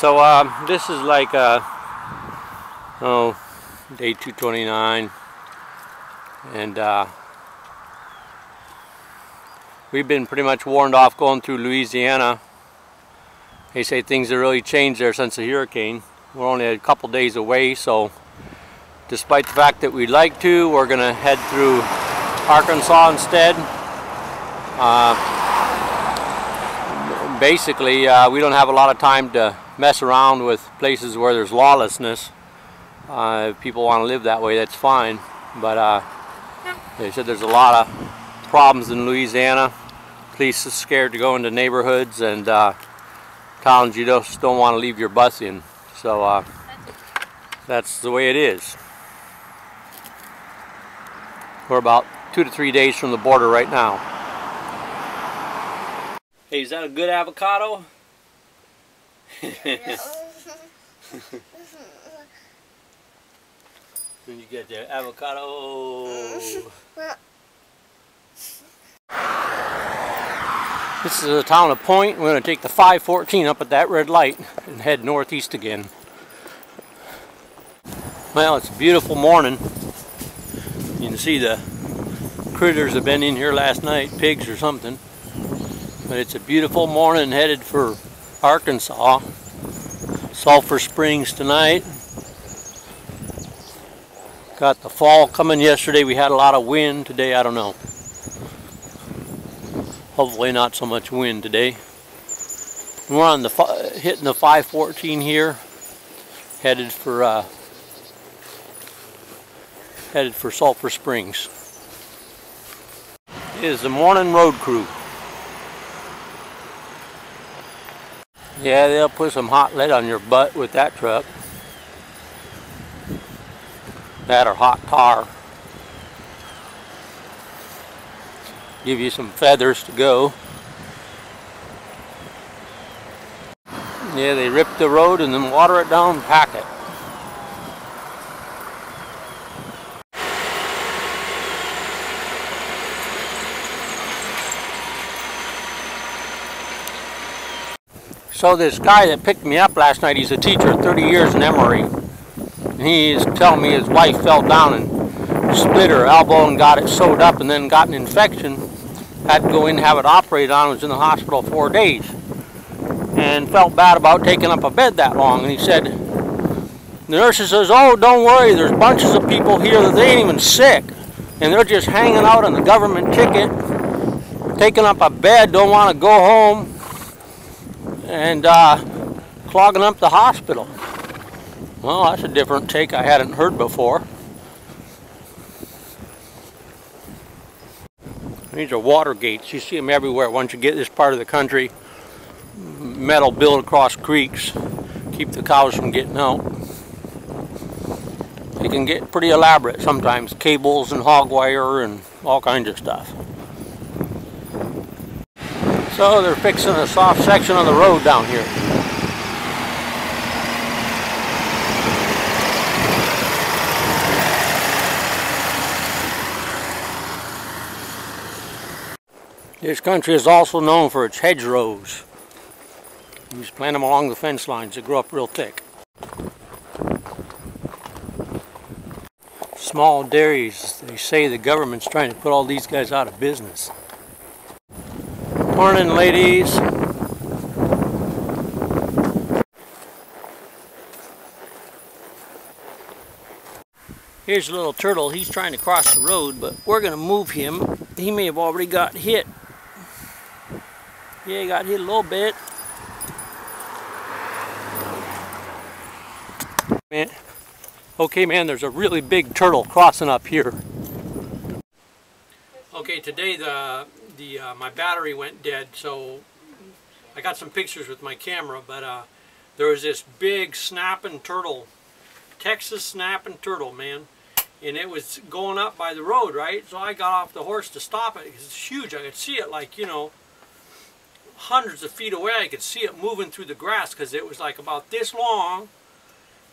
So this is like day 229, and we've been pretty much warned off going through Louisiana. They say things have really changed there since the hurricane. We're only a couple days away, so despite the fact that we'd like to, we're gonna head through Arkansas instead. Basically, we don't have a lot of time to mess around with places where there's lawlessness. If people want to live that way, that's fine. But they said there's a lot of problems in Louisiana. Police are scared to go into neighborhoods and towns you just don't want to leave your bus in. So that's the way it is. We're about 2 to 3 days from the border right now. Hey, is that a good avocado? When you get the avocado. This is the town of Point. We're going to take the 514 up at that red light and head northeast again. Well, it's a beautiful morning. You can see the critters have been in here last night, pigs or something. But it's a beautiful morning headed for Arkansas. Sulphur Springs tonight. Got the fall coming. Yesterday we had a lot of wind. Today I don't know. Hopefully not so much wind today. We're on the hitting the 514 here, headed for Sulphur Springs. It is the morning road crew. Yeah, they'll put some hot lead on your butt with that truck. That or hot tar. Give you some feathers to go. Yeah, they rip the road and then water it down and pack it. So this guy that picked me up last night, he's a teacher, 30 years in Emory. And he's telling me his wife fell down and split her elbow and got it sewed up and then got an infection. Had to go in and have it operated on, was in the hospital 4 days. And felt bad about taking up a bed that long. And he said, the nurse says, oh, don't worry, there's bunches of people here that they ain't even sick. And they're just hanging out on the government ticket, taking up a bed, don't want to go home, and clogging up the hospital. Well, that's a different take I hadn't heard before. These are water gates. You see them everywhere once you get this part of the country. Metal built across creeks. Keep the cows from getting out. They can get pretty elaborate sometimes. Cables and hog wire and all kinds of stuff. So they're fixing a soft section of the road down here. This country is also known for its hedgerows. You just plant them along the fence lines. They grow up real thick. Small dairies. They say the government's trying to put all these guys out of business. Morning, ladies. Here's a little turtle. He's trying to cross the road, but we're going to move him. He may have already got hit. Yeah, he got hit a little bit. Man. Okay, man, there's a really big turtle crossing up here. Okay, today my battery went dead, so I got some pictures with my camera, but there was this big snapping turtle, Texas snapping turtle, man, and it was going up by the road, right? So I got off the horse to stop it because it's huge. I could see it like, you know, hundreds of feet away. I could see it moving through the grass because it was like about this long,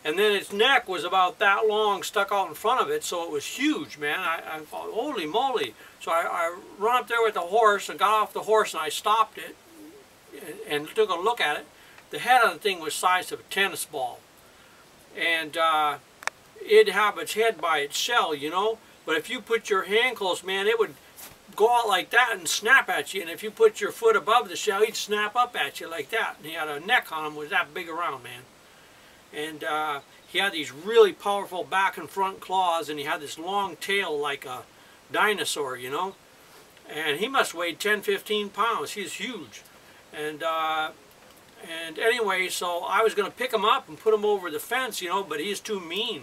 and then its neck was about that long stuck out in front of it, so it was huge, man. I thought, holy moly. So I run up there with the horse and got off the horse and I stopped it and took a look at it. the head of the thing was the size of a tennis ball. And it'd have its head by its shell, you know. But if you put your hand close, man, it would go out like that and snap at you. And if you put your foot above the shell, he'd snap up at you like that. And he had a neck on him was that big around, man. And he had these really powerful back and front claws, and he had this long tail like a dinosaur, you know. And he must weigh 10, 15 pounds. He's huge. And anyway, so I was going to pick him up and put him over the fence, you know, but he's too mean.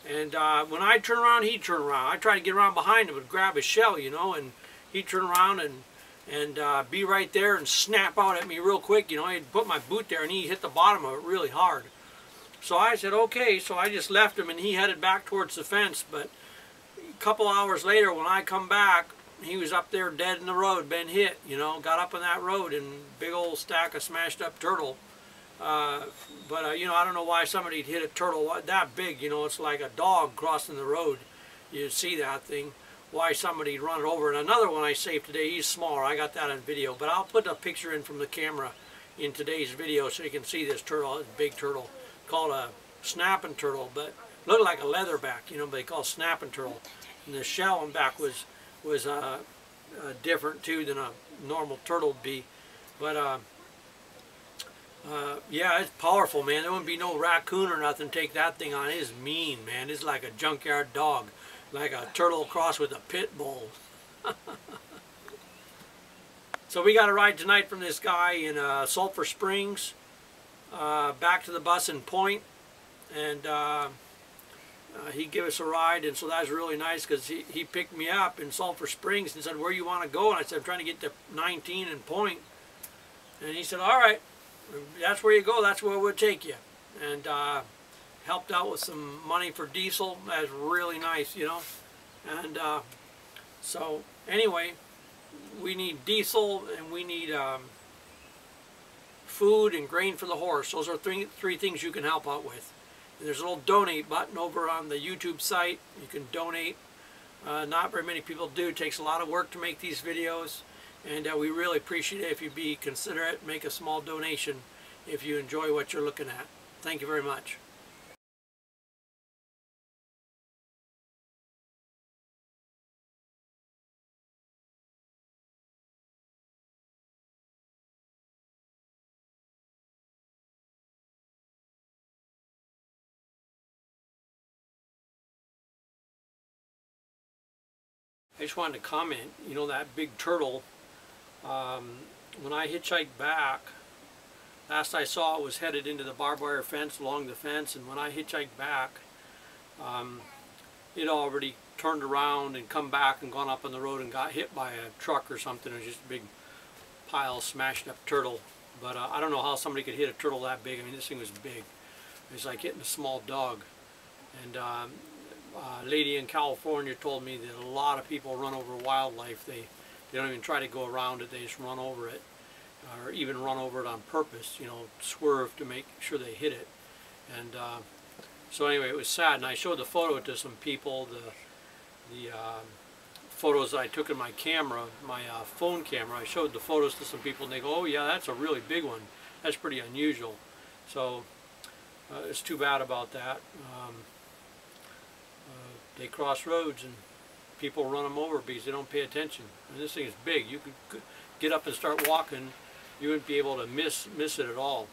And when I turn around, he'd turn around. I tried to get around behind him and grab his shell, you know, and he'd turn around and be right there and snap out at me real quick, you know. He'd put my boot there and he hit the bottom of it really hard. So I said, okay, so I just left him and he headed back towards the fence. But a couple hours later, when I come back, he was up there dead in the road, been hit, you know, got up on that road and big old stack of smashed up turtle. But you know, I don't know why somebody'd hit a turtle that big, you know, it's like a dog crossing the road. You see that thing, why somebody'd run it over. And another one I saved today, he's smaller, I got that on video, but I'll put a picture in from the camera in today's video so you can see this turtle, this big turtle, called a snapping turtle, but looked like a leatherback, you know, but they call it snapping turtle. And the shell on back was different too than a normal turtle would be. But yeah, it's powerful, man. There wouldn't be no raccoon or nothing take that thing on. It is mean, man. It's like a junkyard dog, like a turtle crossed with a pit bull. So we got a ride tonight from this guy in Sulphur Springs, back to the bus in Point, and he gave us a ride, and so that was really nice because he picked me up in Sulphur Springs and said, where you want to go? And I said, I'm trying to get to 19 and Point. And he said, all right, that's where you go, that's where we'll take you. And helped out with some money for diesel. That was really nice, you know. And so anyway, we need diesel and we need food and grain for the horse. Those are three things you can help out with. And there's a little donate button over on the YouTube site. You can donate. Not very many people do. It takes a lot of work to make these videos. And we really appreciate it if you be considerate, make a small donation if you enjoy what you're looking at. Thank you very much. I just wanted to comment, you know, that big turtle, when I hitchhiked back, last I saw it was headed into the barbed wire fence, along the fence, and when I hitchhiked back, it already turned around and come back and gone up on the road and got hit by a truck or something. It was just a big pile of smashed up turtle. But I don't know how somebody could hit a turtle that big. I mean, this thing was big. It was like hitting a small dog. And a lady in California told me that a lot of people run over wildlife. They don't even try to go around it, they just run over it. Or even run over it on purpose, you know, swerve to make sure they hit it. And so anyway, it was sad, and I showed the photo to some people, the photos I took in my camera, my phone camera. I showed the photos to some people, and they go, oh yeah, that's a really big one. That's pretty unusual. So it's too bad about that. They cross roads and people run them over because they don't pay attention. And this thing is big. You could get up and start walking, you wouldn't be able to miss it at all.